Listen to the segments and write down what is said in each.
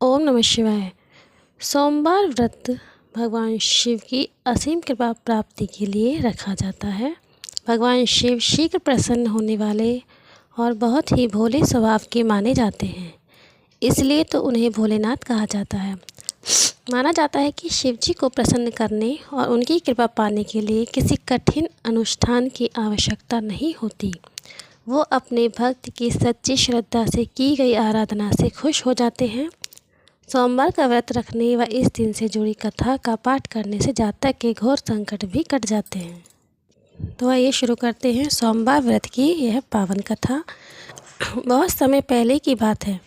ओम नमः शिवाय। सोमवार व्रत भगवान शिव की असीम कृपा प्राप्ति के लिए रखा जाता है। भगवान शिव शीघ्र प्रसन्न होने वाले और बहुत ही भोले स्वभाव के माने जाते हैं, इसलिए तो उन्हें भोलेनाथ कहा जाता है। माना जाता है कि शिव जी को प्रसन्न करने और उनकी कृपा पाने के लिए किसी कठिन अनुष्ठान की आवश्यकता नहीं होती। वो अपने भक्त की सच्ची श्रद्धा से की गई आराधना से खुश हो जाते हैं। सोमवार का व्रत रखने व इस दिन से जुड़ी कथा का पाठ करने से जातक के घोर संकट भी कट जाते हैं। तो आइए शुरू करते हैं सोमवार व्रत की यह पावन कथा। बहुत समय पहले की बात है।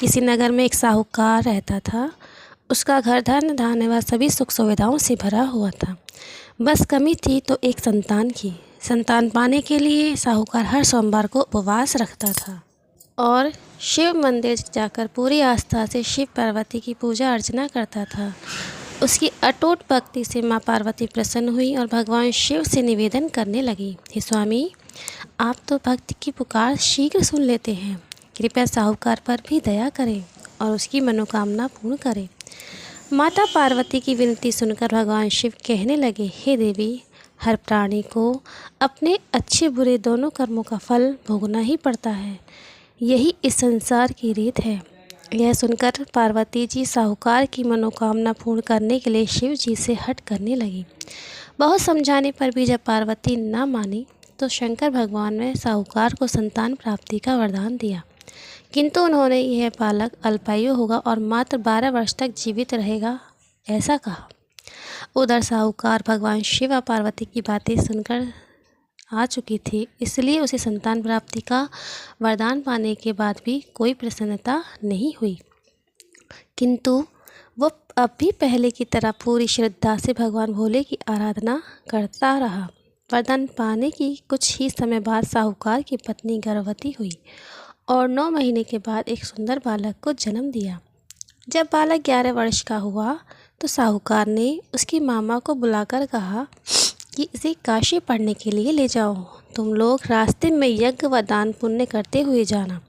किसी नगर में एक साहूकार रहता था। उसका घर धन धान्य व सभी सुख सुविधाओं से भरा हुआ था। बस कमी थी तो एक संतान की। संतान पाने के लिए साहूकार हर सोमवार को उपवास रखता था और शिव मंदिर जाकर पूरी आस्था से शिव पार्वती की पूजा अर्चना करता था। उसकी अटूट भक्ति से माँ पार्वती प्रसन्न हुई और भगवान शिव से निवेदन करने लगी, हे स्वामी, आप तो भक्त की पुकार शीघ्र सुन लेते हैं। कृपया साहूकार पर भी दया करें और उसकी मनोकामना पूर्ण करें। माता पार्वती की विनती सुनकर भगवान शिव कहने लगे, हे देवी, हर प्राणी को अपने अच्छे बुरे दोनों कर्मों का फल भोगना ही पड़ता है। यही इस संसार की रीत है। यह सुनकर पार्वती जी साहूकार की मनोकामना पूर्ण करने के लिए शिव जी से हट करने लगी। बहुत समझाने पर भी जब पार्वती न मानी तो शंकर भगवान ने साहूकार को संतान प्राप्ति का वरदान दिया, किंतु उन्होंने यह बालक अल्पायु होगा और मात्र 12 वर्ष तक जीवित रहेगा, ऐसा कहा। उधर साहूकार भगवान शिव व पार्वती की बातें सुनकर आ चुकी थी, इसलिए उसे संतान प्राप्ति का वरदान पाने के बाद भी कोई प्रसन्नता नहीं हुई, किंतु वो अब भी पहले की तरह पूरी श्रद्धा से भगवान भोले की आराधना करता रहा। वरदान पाने की कुछ ही समय बाद साहूकार की पत्नी गर्भवती हुई और 9 महीने के बाद एक सुंदर बालक को जन्म दिया। जब बालक 11 वर्ष का हुआ तो साहूकार ने उसकी मामा को बुलाकर कहा कि इसे काशी पढ़ने के लिए ले जाओ। तुम लोग रास्ते में यज्ञ व दान पुण्य करते हुए जाना।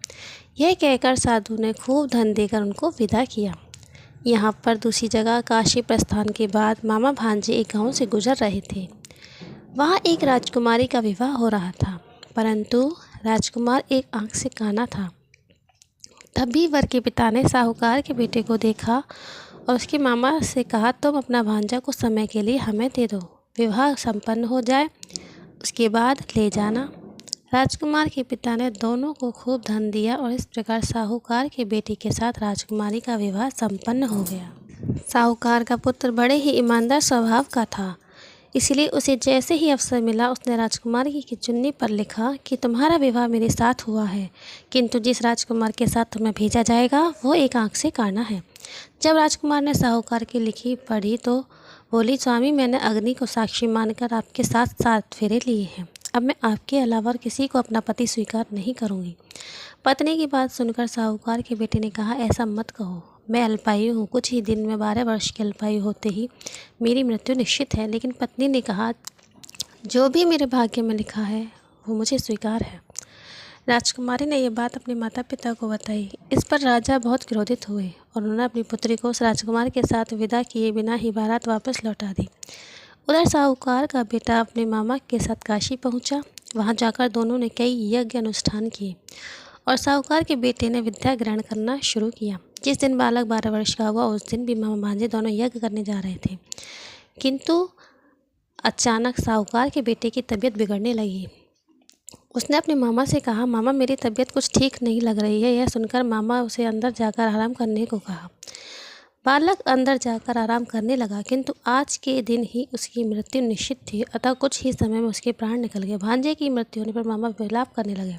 यह कहकर साधु ने खूब धन देकर उनको विदा किया। यहाँ पर दूसरी जगह काशी प्रस्थान के बाद मामा भांजे एक गांव से गुजर रहे थे। वहाँ एक राजकुमारी का विवाह हो रहा था, परंतु राजकुमार एक आंख से काना था। तभी वर के पिता ने साहूकार के बेटे को देखा और उसके मामा से कहा, तुम अपना भांजा को समय के लिए हमें दे दो, विवाह संपन्न हो जाए, उसके बाद ले जाना। राजकुमार के पिता ने दोनों को खूब धन दिया और इस प्रकार साहूकार के बेटे के साथ राजकुमारी का विवाह संपन्न हो गया। साहूकार का पुत्र बड़े ही ईमानदार स्वभाव का था, इसलिए उसे जैसे ही अवसर मिला उसने राजकुमारी की चुन्नी पर लिखा कि तुम्हारा विवाह मेरे साथ हुआ है, किंतु जिस राजकुमार के साथ तुम्हें भेजा जाएगा वो एक आंख से काना है। जब राजकुमार ने साहूकार की लिखी पढ़ी तो बोली, स्वामी, मैंने अग्नि को साक्षी मानकर आपके साथ 7 फेरे लिए हैं। अब मैं आपके अलावा और किसी को अपना पति स्वीकार नहीं करूँगी। पत्नी की बात सुनकर साहूकार के बेटे ने कहा, ऐसा मत कहो, मैं अल्पायु हूँ, कुछ ही दिन में 12 वर्ष की अल्पायु होते ही मेरी मृत्यु निश्चित है। लेकिन पत्नी ने कहा, जो भी मेरे भाग्य में लिखा है वो मुझे स्वीकार है। राजकुमारी ने यह बात अपने माता पिता को बताई। इस पर राजा बहुत क्रोधित हुए और उन्होंने अपनी पुत्री को उस राजकुमार के साथ विदा किए बिना ही बारात वापस लौटा दी। उधर साहूकार का बेटा अपने मामा के साथ काशी पहुंचा। वहां जाकर दोनों ने कई यज्ञ अनुष्ठान किए और साहूकार के बेटे ने विद्या ग्रहण करना शुरू किया। जिस दिन बालक 12 वर्ष का हुआ उस दिन भी मामा भांजे दोनों यज्ञ करने जा रहे थे, किंतु अचानक साहूकार के बेटे की तबीयत बिगड़ने लगी। उसने अपने मामा से कहा, मामा, मेरी तबीयत कुछ ठीक नहीं लग रही है। यह सुनकर मामा उसे अंदर जाकर आराम करने को कहा। बालक अंदर जाकर आराम करने लगा, किंतु आज के दिन ही उसकी मृत्यु निश्चित थी, अतः कुछ ही समय में उसके प्राण निकल गए। भांजे की मृत्यु होने पर मामा विलाप करने लगे।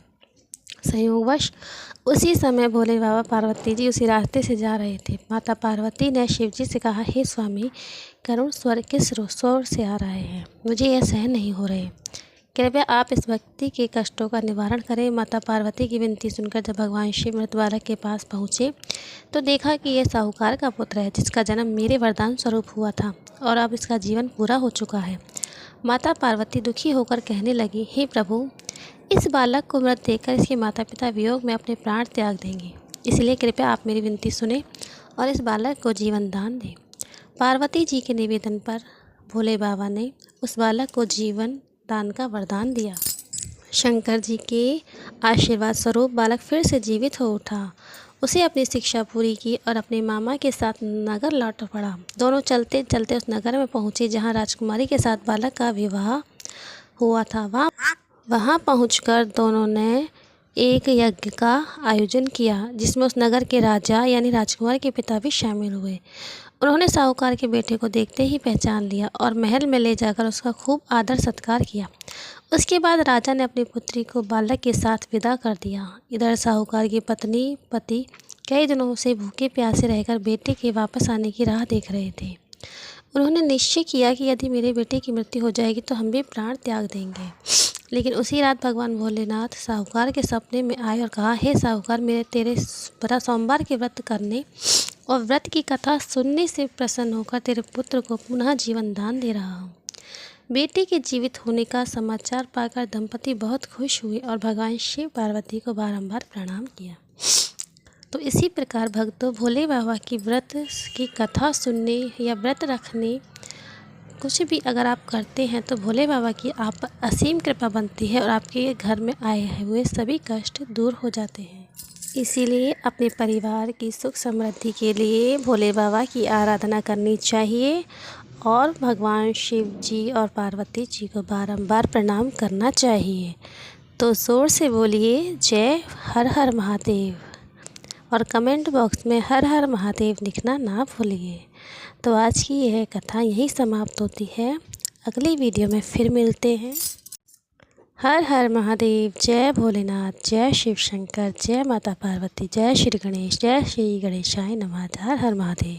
संयोगवश उसी समय भोले बाबा पार्वती जी उसी रास्ते से जा रहे थे। माता पार्वती ने शिव जी से कहा, हे स्वामी, करुण स्वर किस स्वर से आ रहे हैं, मुझे यह सहन नहीं हो रहे, कृपया आप इस व्यक्ति के कष्टों का निवारण करें। माता पार्वती की विनती सुनकर जब भगवान शिव मृत बालक के पास पहुँचे तो देखा कि यह साहूकार का पुत्र है, जिसका जन्म मेरे वरदान स्वरूप हुआ था और अब इसका जीवन पूरा हो चुका है। माता पार्वती दुखी होकर कहने लगी, हे प्रभु, इस बालक को मृत देखकर इसके माता पिता वियोग में अपने प्राण त्याग देंगे, इसलिए कृपया आप मेरी विनती सुने और इस बालक को जीवन दान दे। पार्वती जी के निवेदन पर भोले बाबा ने उस बालक को जीवन दान का वरदान दिया। शंकर जी के आशीर्वाद स्वरूप बालक फिर से जीवित हो उठा। उसे अपनी शिक्षा पूरी की और अपने मामा के साथ नगर लौट पड़ा। दोनों चलते चलते उस नगर में पहुँचे जहाँ राजकुमारी के साथ बालक का विवाह हुआ था। वहाँ पहुंचकर दोनों ने एक यज्ञ का आयोजन किया जिसमें उस नगर के राजा यानी राजकुमार के पिता भी शामिल हुए। उन्होंने साहूकार के बेटे को देखते ही पहचान लिया और महल में ले जाकर उसका खूब आदर सत्कार किया। उसके बाद राजा ने अपनी पुत्री को बालक के साथ विदा कर दिया। इधर साहूकार की पत्नी पति कई दिनों से भूखे प्यासे रहकर बेटे के वापस आने की राह देख रहे थे। उन्होंने निश्चय किया कि यदि मेरे बेटे की मृत्यु हो जाएगी तो हम भी प्राण त्याग देंगे। लेकिन उसी रात भगवान भोलेनाथ साहूकार के सपने में आए और कहा, हे साहूकार, मेरे तेरे सोमवार के व्रत करने और व्रत की कथा सुनने से प्रसन्न होकर तेरे पुत्र को पुनः जीवन दान दे रहा हूँ। बेटे के जीवित होने का समाचार पाकर दंपति बहुत खुश हुए और भगवान शिव पार्वती को बारंबार प्रणाम किया। तो इसी प्रकार भक्तों, भोले बाबा की व्रत की कथा सुनने या व्रत रखने कुछ भी अगर आप करते हैं तो भोले बाबा की आप असीम कृपा बनती है और आपके घर में आए हुए सभी कष्ट दूर हो जाते हैं। इसीलिए अपने परिवार की सुख समृद्धि के लिए भोले बाबा की आराधना करनी चाहिए और भगवान शिव जी और पार्वती जी को बारंबार प्रणाम करना चाहिए। तो जोर से बोलिए जय हर हर महादेव और कमेंट बॉक्स में हर हर महादेव लिखना ना भूलिए। तो आज की यह कथा यहीं समाप्त होती है। अगली वीडियो में फिर मिलते हैं। हर हर महादेव, जय भोलेनाथ, जय शिव शंकर, जय माता पार्वती, जय श्री गणेश, जय श्री गणेशाय नमः। हर हर महादेव।